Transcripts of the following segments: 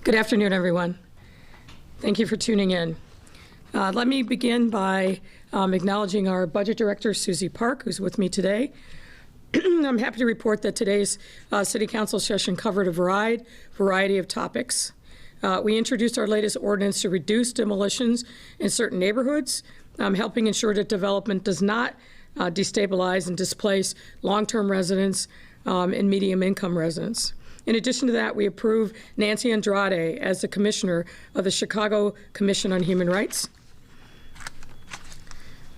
Good afternoon, everyone. Thank you for tuning in. Let me begin by acknowledging our Budget Director, Susie Park, who's with me today. I'm happy to report that today's City Council session covered a variety of topics. We introduced our latest ordinance to reduce demolitions in certain neighborhoods, helping ensure that development does not destabilize and displace long-term residents and medium-income residents. In addition to that, we approved Nancy Andrade as the Commissioner of the Chicago Commission on Human Rights.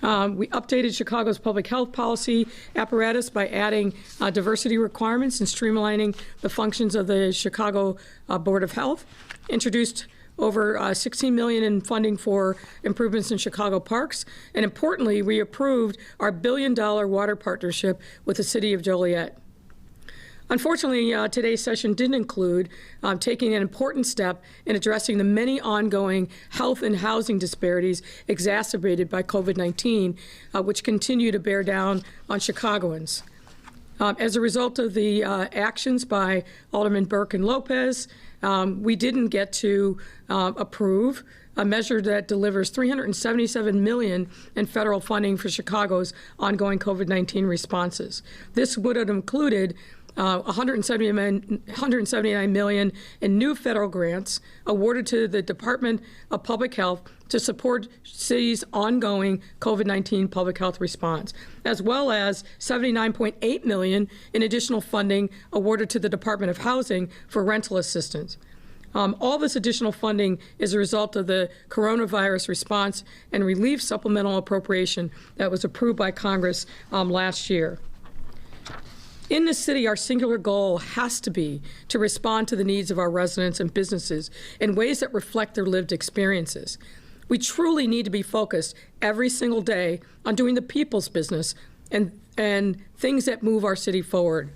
We updated Chicago's public health policy apparatus by adding diversity requirements and streamlining the functions of the Chicago Board of Health. Introduced over $16 million in funding for improvements in Chicago parks. And importantly, we approved our $1 billion water partnership with the City of Joliet. Unfortunately, today's session didn't include taking an important step in addressing the many ongoing health and housing disparities exacerbated by COVID-19, which continue to bear down on Chicagoans. As a result of the actions by Alderman Burke and Lopez, we didn't get to approve a measure that delivers $377 million in federal funding for Chicago's ongoing COVID-19 responses. This would have included $179 million in new federal grants awarded to the Department of Public Health to support city's ongoing COVID-19 public health response, as well as $79.8 million in additional funding awarded to the Department of Housing for rental assistance. All this additional funding is a result of the coronavirus response and relief supplemental appropriation that was approved by Congress last year. In this city, our singular goal has to be to respond to the needs of our residents and businesses in ways that reflect their lived experiences. We truly need to be focused every single day on doing the people's business and things that move our city forward.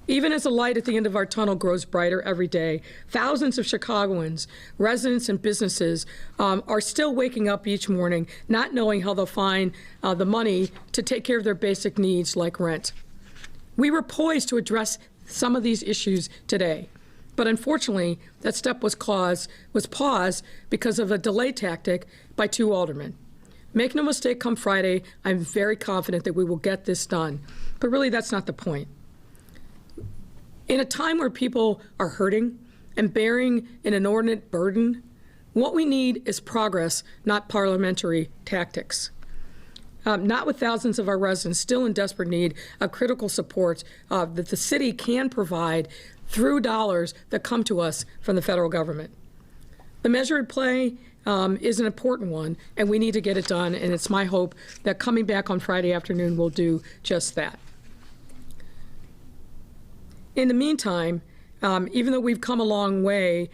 Even as the light at the end of our tunnel grows brighter every day, thousands of Chicagoans, residents and businesses are still waking up each morning not knowing how they'll find the money to take care of their basic needs like rent. We were poised to address some of these issues today, but unfortunately, that step was paused because of a delay tactic by two aldermen. Make no mistake, come Friday, I'm very confident that we will get this done, but really that's not the point. In a time where people are hurting and bearing an inordinate burden, what we need is progress, not parliamentary tactics. Not with thousands of our residents still in desperate need of critical support that the city can provide through dollars that come to us from the federal government. The measure at play is an important one, and we need to get it done, and it's my hope that coming back on Friday afternoon will do just that. In the meantime, even though we've come a long way,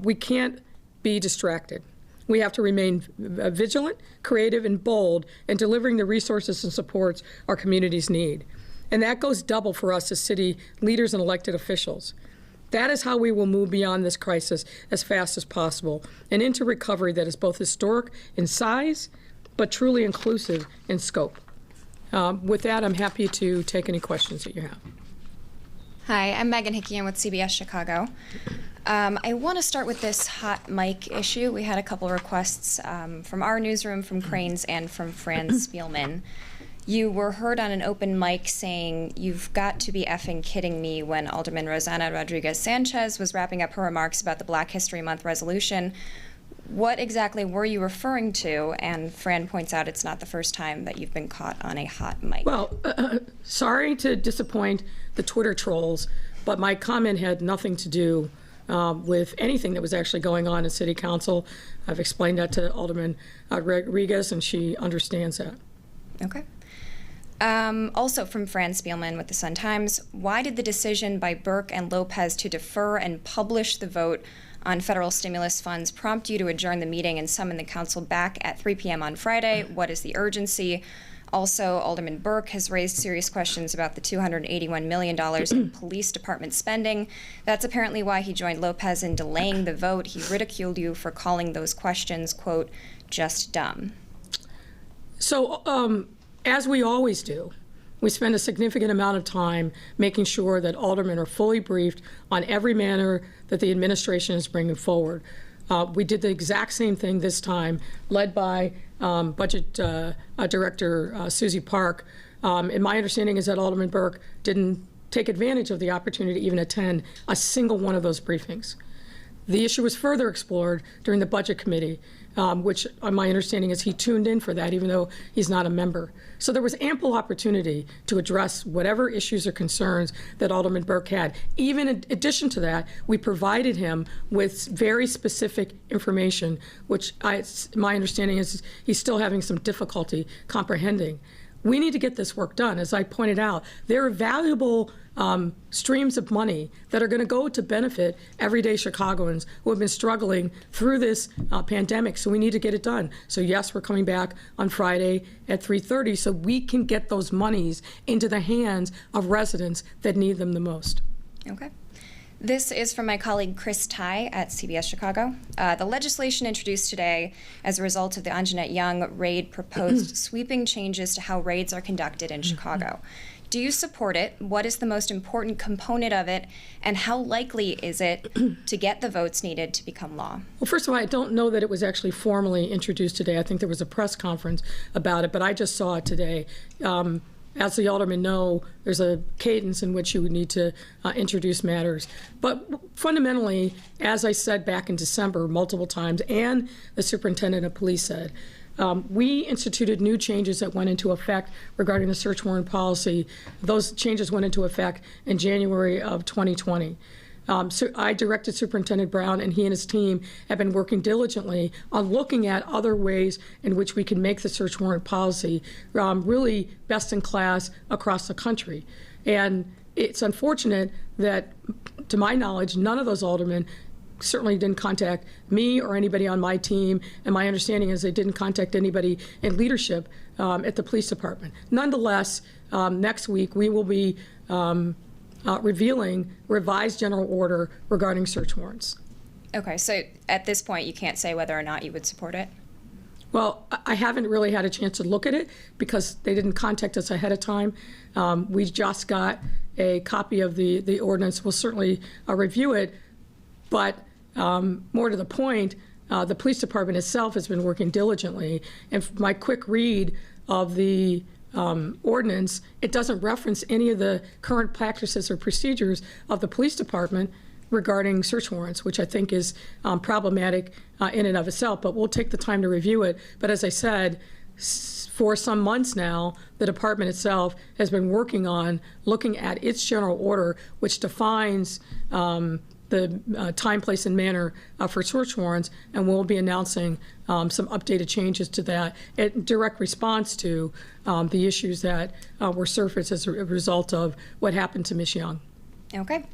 we can't be distracted. We have to remain vigilant, creative, and bold in delivering the resources and supports our communities need. And that goes double for us as city leaders and elected officials. That is how we will move beyond this crisis as fast as possible and into recovery that is both historic in size, but truly inclusive in scope. With that, I'm happy to take any questions that you have. Hi, I'm Megan Hickey. I'm with CBS Chicago. I want to start with this hot mic issue. We had a couple requests from our newsroom, from Cranes, and from Fran Spielman. You were heard on an open mic saying, "You've got to be effing kidding me," when Alderman Rosanna Rodriguez-Sanchez was wrapping up her remarks about the Black History Month resolution. What exactly were you referring to? And Fran points out it's not the first time that you've been caught on a hot mic. Well, sorry to disappoint the Twitter trolls, but my comment had nothing to do with anything that was actually going on in City Council. I've explained that to Alderman Rodriguez, and she understands that. Okay. Also from Fran Spielman with the Sun-Times, why did the decision by Burke and Lopez to defer and publish the vote on federal stimulus funds prompt you to adjourn the meeting and summon the council back at 3 p.m. on Friday? What is the urgency? Also, Alderman Burke has raised serious questions about the $281 million in police department spending. That's apparently why he joined Lopez in delaying the vote. He ridiculed you for calling those questions, quote, just dumb. So, as we always do, we spend a significant amount of time making sure that aldermen are fully briefed on every matter that the administration is bringing forward. We did the exact same thing this time, led by Budget Director Susie Park. And my understanding is that Alderman Burke didn't take advantage of the opportunity to even attend a single one of those briefings. The issue was further explored during the Budget Committee, which my understanding is he tuned in for that, even though he's not a member. So there was ample opportunity to address whatever issues or concerns that Alderman Burke had. Even in addition to that, we provided him with very specific information, which my understanding is he's still having some difficulty comprehending. We need to get this work done. As I pointed out, there are valuable streams of money that are going to go to benefit everyday Chicagoans who have been struggling through this pandemic. So we need to get it done. So yes, we're coming back on Friday at 3:30 so we can get those monies into the hands of residents that need them the most. Okay. This is from my colleague Chris Ty at CBS Chicago. The legislation introduced today as a result of the Anjanette Young raid proposed sweeping changes to how raids are conducted in Chicago. Do you support it? What is the most important component of it? And how likely is it to get the votes needed to become law? Well, first of all, I don't know that it was actually formally introduced today. I think there was a press conference about it, but I just saw it today. As the aldermen know, there's a cadence in which you would need to introduce matters. But fundamentally, as I said back in December multiple times, and the superintendent of police said, we instituted new changes that went into effect regarding the search warrant policy. Those changes went into effect in January of 2020. So I directed Superintendent Brown, and he and his team have been working diligently on looking at other ways in which we can make the search warrant policy really best in class across the country. And it's unfortunate that, to my knowledge, none of those aldermen certainly didn't contact me or anybody on my team, and my understanding is they didn't contact anybody in leadership at the police department. Nonetheless, next week we will be revealing revised general order regarding search warrants. Okay, so at this point you can't say whether or not you would support it? Well, I haven't really had a chance to look at it because they didn't contact us ahead of time. We just got a copy of the ordinance. We'll certainly review it, but more to the point, the police department itself has been working diligently. And my quick read of the ordinance, it doesn't reference any of the current practices or procedures of the police department regarding search warrants, which I think is problematic in and of itself, but we'll take the time to review it. But as I said, for some months now, the department itself has been working on looking at its general order, which defines the time, place, and manner for search warrants, and we'll be announcing some updated changes to that in direct response to the issues that were surfaced as a result of what happened to Ms. Young. Okay.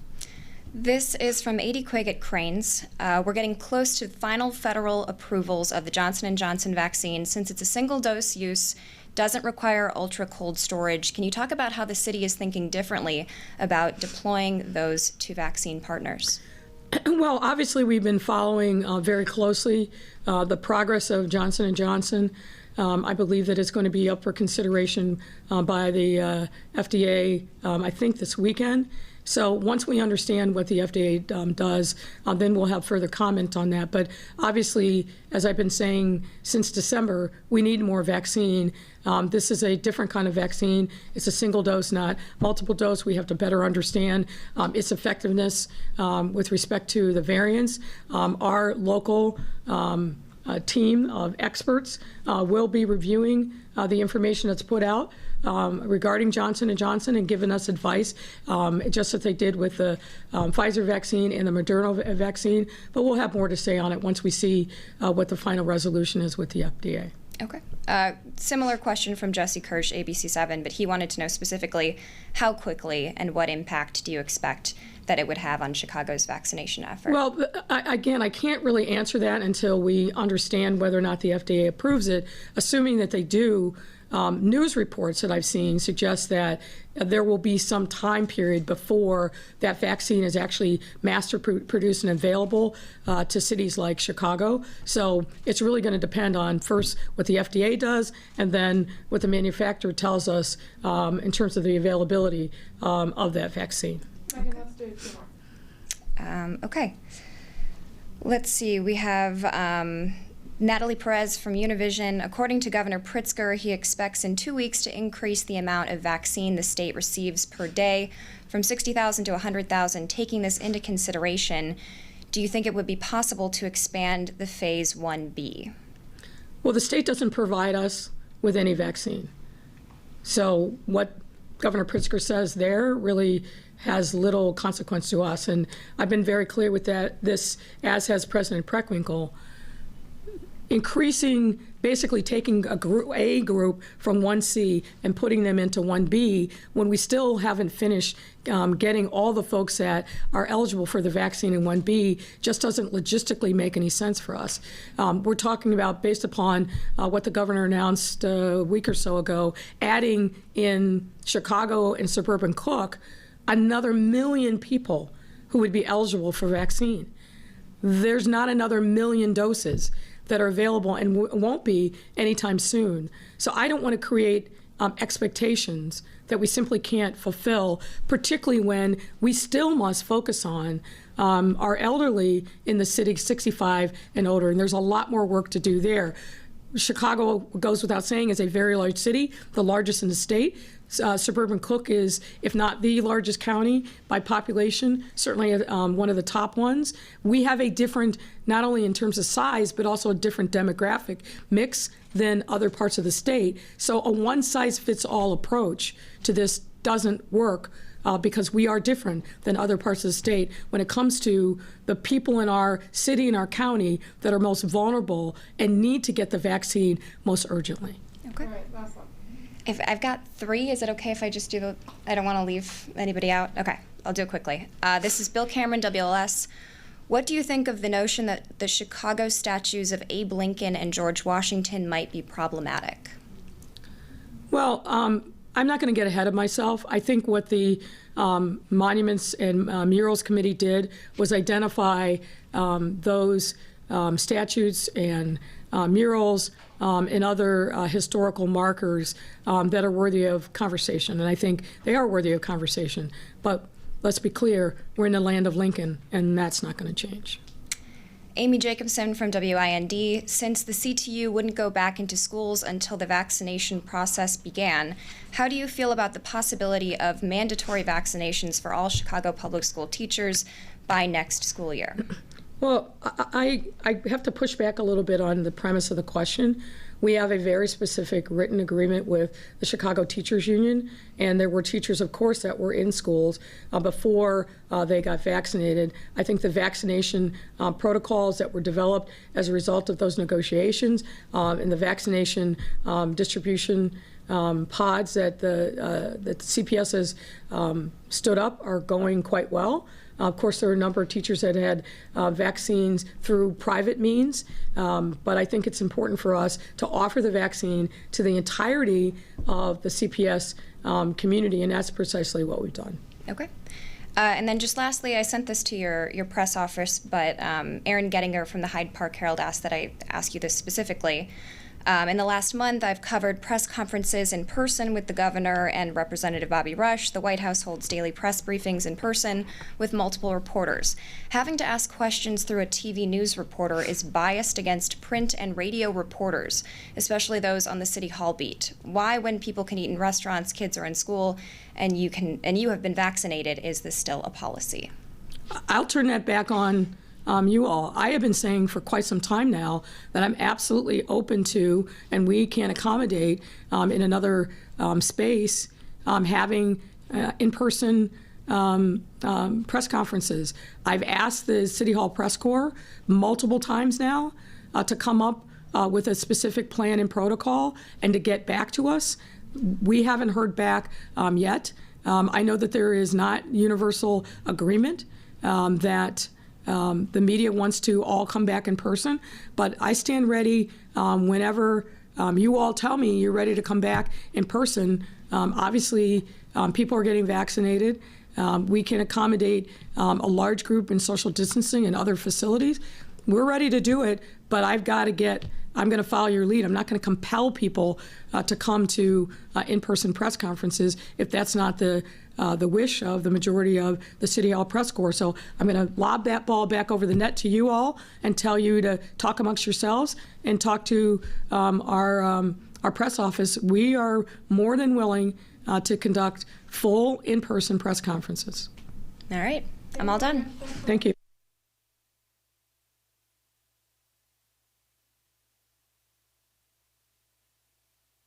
This is from A.D. Quigg at Cranes. We're getting close to final federal approvals of the Johnson & Johnson vaccine. Since it's a single-dose use, doesn't require ultra-cold storage. Can you talk about how the city is thinking differently about deploying those two vaccine partners? Well, obviously, we've been following very closely the progress of Johnson & Johnson. I believe that it's going to be up for consideration by the FDA, I think, this weekend. So once we understand what the FDA does, then we'll have further comment on that. But obviously, as I've been saying since December, we need more vaccine. This is a different kind of vaccine. It's a single dose, not multiple dose. We have to better understand its effectiveness with respect to the variants. Our local team of experts will be reviewing the information that's put out regarding Johnson & Johnson and giving us advice, just as they did with the Pfizer vaccine and the Moderna vaccine. But we'll have more to say on it once we see what the final resolution is with the FDA. Okay. Similar question from Jesse Kirsch, ABC7, but he wanted to know specifically how quickly and what impact do you expect that it would have on Chicago's vaccination effort? Well, again, I can't really answer that until we understand whether or not the FDA approves it. Assuming that they do, news reports that I've seen suggest that there will be some time period before that vaccine is actually produced and available to cities like Chicago. So it's really going to depend on first what the FDA does and then what the manufacturer tells us in terms of the availability of that vaccine. Okay. Let's see. We have Natalie Perez from Univision. According to Governor Pritzker, he expects in 2 weeks to increase the amount of vaccine the state receives per day from 60,000 to 100,000. Taking this into consideration, do you think it would be possible to expand the Phase 1B? Well, the state doesn't provide us with any vaccine. So what Governor Pritzker says there really has little consequence to us. And I've been very clear with this, as has President Preckwinkle. Increasing, basically taking a group from 1C and putting them into 1B when we still haven't finished getting all the folks that are eligible for the vaccine in 1B just doesn't logistically make any sense for us. We're talking about, based upon what the governor announced a week or so ago, adding in Chicago and suburban Cook another 1 million people who would be eligible for vaccine. There's not another 1 million doses that are available and won't be anytime soon. So I don't want to create expectations that we simply can't fulfill, particularly when we still must focus on our elderly in the city, 65 and older, and there's a lot more work to do there. Chicago, goes without saying, is a very large city, the largest in the state. Suburban Cook is, if not the largest county by population, certainly one of the top ones. We have a different, not only in terms of size, but also a different demographic mix than other parts of the state. So a one-size-fits-all approach to this doesn't work because we are different than other parts of the state when it comes to the people in our city and our county that are most vulnerable and need to get the vaccine most urgently. Okay. All right, last one. If I've got 3, is it okay if I just do the, I don't want to leave anybody out? Okay, I'll do it quickly. This is Bill Cameron, WLS. What do you think of the notion that the Chicago statues of Abe Lincoln and George Washington might be problematic? Well, I'm not going to get ahead of myself. I think what the Monuments and Murals Committee did was identify those statutes and murals and other historical markers that are worthy of conversation. And I think they are worthy of conversation. But let's be clear, we're in the land of Lincoln, and that's not going to change. Amy Jacobson from WIND. Since the CTU wouldn't go back into schools until the vaccination process began, how do you feel about the possibility of mandatory vaccinations for all Chicago public school teachers by next school year? Well, I have to push back a little bit on the premise of the question. We have a very specific written agreement with the Chicago Teachers Union, and there were teachers, of course, that were in schools before they got vaccinated. I think the vaccination protocols that were developed as a result of those negotiations and the vaccination distribution pods that the CPS has stood up are going quite well. Of course, there are a number of teachers that had vaccines through private means, but I think it's important for us to offer the vaccine to the entirety of the CPS community, and that's precisely what we've done. Okay. And then just lastly, I sent this to your press office, but Aaron Gettinger from the Hyde Park Herald asked that I ask you this specifically. In the last month, I've covered press conferences in person with the governor and Representative Bobby Rush. The White House holds daily press briefings in person with multiple reporters. Having to ask questions through a TV news reporter is biased against print and radio reporters, especially those on the City Hall beat. Why, when people can eat in restaurants, kids are in school, and you have been vaccinated, is this still a policy? I'll turn that back on you all. I have been saying for quite some time now that I'm absolutely open to, and we can accommodate in another space, having in-person press conferences. I've asked the City Hall Press Corps multiple times now to come up with a specific plan and protocol and to get back to us. We haven't heard back yet. I know that there is not universal agreement that the media wants to all come back in person, but I stand ready whenever you all tell me you're ready to come back in person. Obviously, people are getting vaccinated. We can accommodate a large group in social distancing and other facilities. We're ready to do it, but I'm going to follow your lead. I'm not going to compel people to come to in-person press conferences if that's not the wish of the majority of the City Hall press corps. So I'm going to lob that ball back over the net to you all and tell you to talk amongst yourselves and talk to our press office. We are more than willing to conduct full in-person press conferences. All right, I'm all done. Thank you.